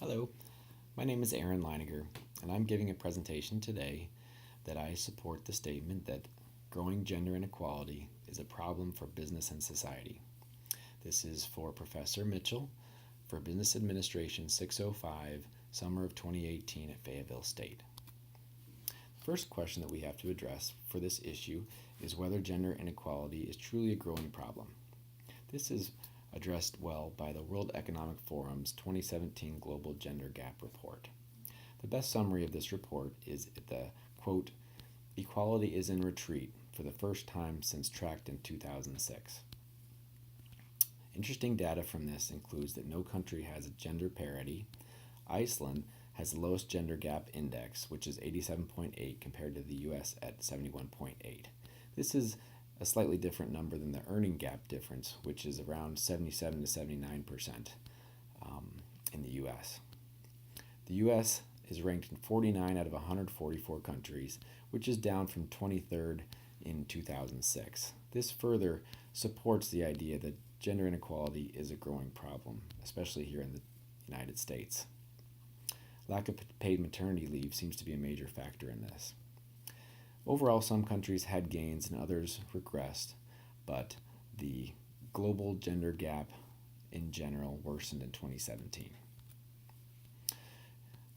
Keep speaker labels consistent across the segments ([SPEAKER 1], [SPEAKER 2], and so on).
[SPEAKER 1] Hello, my name is Aaron Leininger, and I'm giving a presentation today that I support the statement that growing gender inequality is a problem for business and society. This is for Professor Mitchell for Business Administration 605, summer of 2018 at Fayetteville State. The first question that we have to address for this issue is whether gender inequality is truly a growing problem. This is addressed well by the World Economic Forum's 2017 Global Gender Gap Report. The best summary of this report is the quote, "Equality is in retreat for the first time since tracked in 2006. Interesting data from this includes that no country has a gender parity. Iceland has the lowest gender gap index, which is 87.8 compared to the US at 71.8. This is a slightly different number than the earning gap difference, which is around 77 to 79% in the US. The US is ranked in 49 out of 144 countries, which is down from 23rd in 2006. This further supports the idea that gender inequality is a growing problem, especially here in the United States. Lack of paid maternity leave seems to be a major factor in this. Overall, some countries had gains and others regressed, but the global gender gap in general worsened in 2017.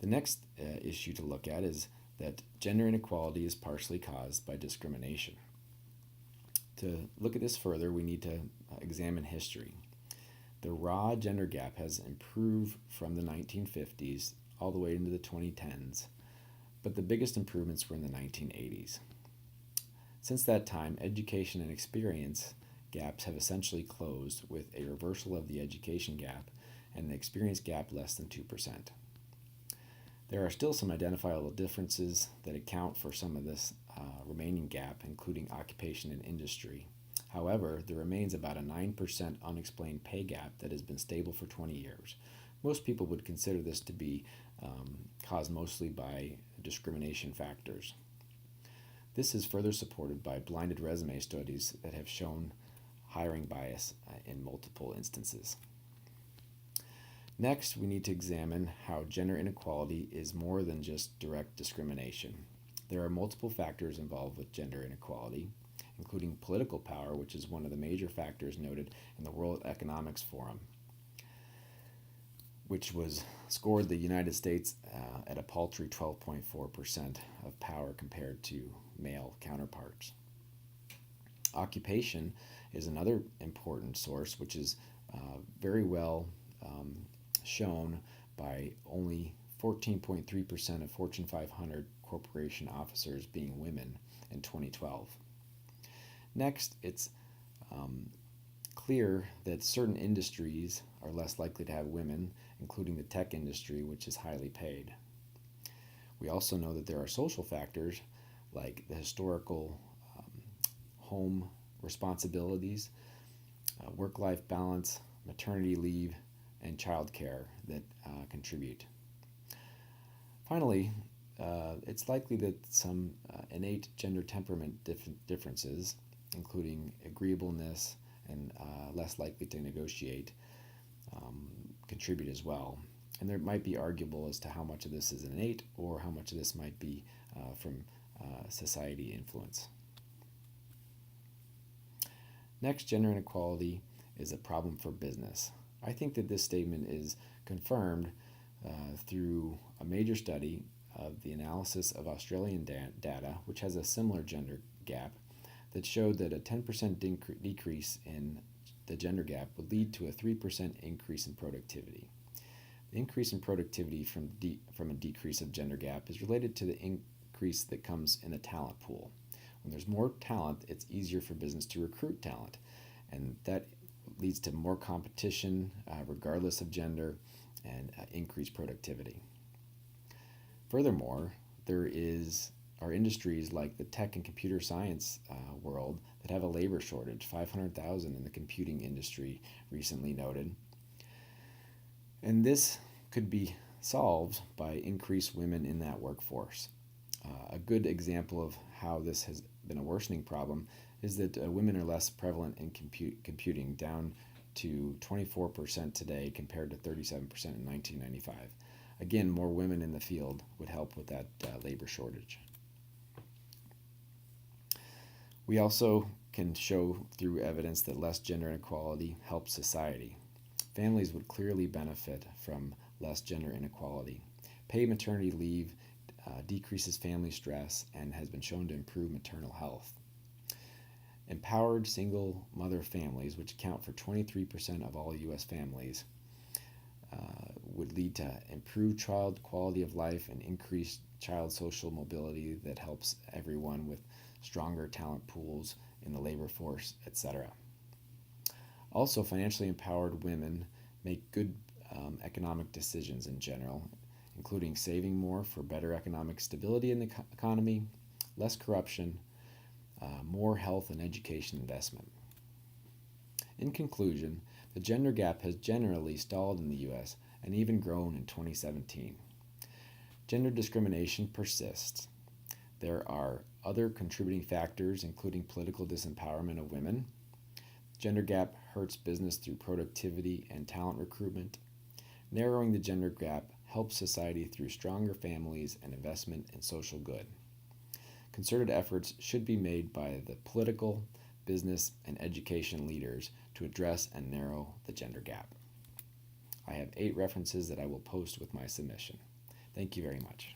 [SPEAKER 1] The next issue to look at is that gender inequality is partially caused by discrimination. To look at this further, we need to examine history. The raw gender gap has improved from the 1950s all the way into the 2010s, but the biggest improvements were in the 1980s. Since that time, education and experience gaps have essentially closed, with a reversal of the education gap and the experience gap less than 2%. There are still some identifiable differences that account for some of this remaining gap, including occupation and industry. However, there remains about a 9% unexplained pay gap that has been stable for 20 years. Most people would consider this to be caused mostly by discrimination factors. This is further supported by blinded resume studies that have shown hiring bias in multiple instances. Next, we need to examine how gender inequality is more than just direct discrimination. There are multiple factors involved with gender inequality, including political power, which is one of the major factors noted in the World Economic Forum, which scored the United States at a paltry 12.4% of power compared to male counterparts. Occupation is another important source, which is very well shown by only 14.3% of Fortune 500 corporation officers being women in 2012. Next, it's clear that certain industries are less likely to have women, including the tech industry, which is highly paid. We also know that there are social factors like the historical home responsibilities, work-life balance, maternity leave, and childcare that contribute. Finally, it's likely that some innate gender temperament differences, including agreeableness and less likely to negotiate, contribute as well. And there might be arguable as to how much of this is innate or how much of this might be from society influence. Next, gender inequality is a problem for business. I think that this statement is confirmed through a major study of the analysis of Australian data, which has a similar gender gap, that showed that a 10% decrease in the gender gap would lead to a 3% increase in productivity. The increase in productivity from a decrease of gender gap is related to the increase that comes in the talent pool. When there's more talent, it's easier for business to recruit talent, and that leads to more competition regardless of gender and increased productivity. Furthermore, there are industries like the tech and computer science world that have a labor shortage, 500,000 in the computing industry recently noted. And this could be solved by increased women in that workforce. A good example of how this has been a worsening problem is that women are less prevalent in computing, down to 24% today compared to 37% in 1995. Again, more women in the field would help with that labor shortage. We also can show through evidence that less gender inequality helps society. Families would clearly benefit from less gender inequality. Paid maternity leave decreases family stress and has been shown to improve maternal health. Empowered single mother families, which account for 23% of all U.S. families, would lead to improved child quality of life and increased child social mobility that helps everyone with stronger talent pools in the labor force, etc. Also, financially empowered women make good economic decisions in general, including saving more for better economic stability in the economy, less corruption, more health and education investment. In conclusion, the gender gap has generally stalled in the U.S. and even grown in 2017. Gender discrimination persists. There are other contributing factors, including political disempowerment of women. Gender gap hurts business through productivity and talent recruitment. Narrowing the gender gap helps society through stronger families and investment in social good. Concerted efforts should be made by the political, business, and education leaders to address and narrow the gender gap. I have 8 references that I will post with my submission. Thank you very much.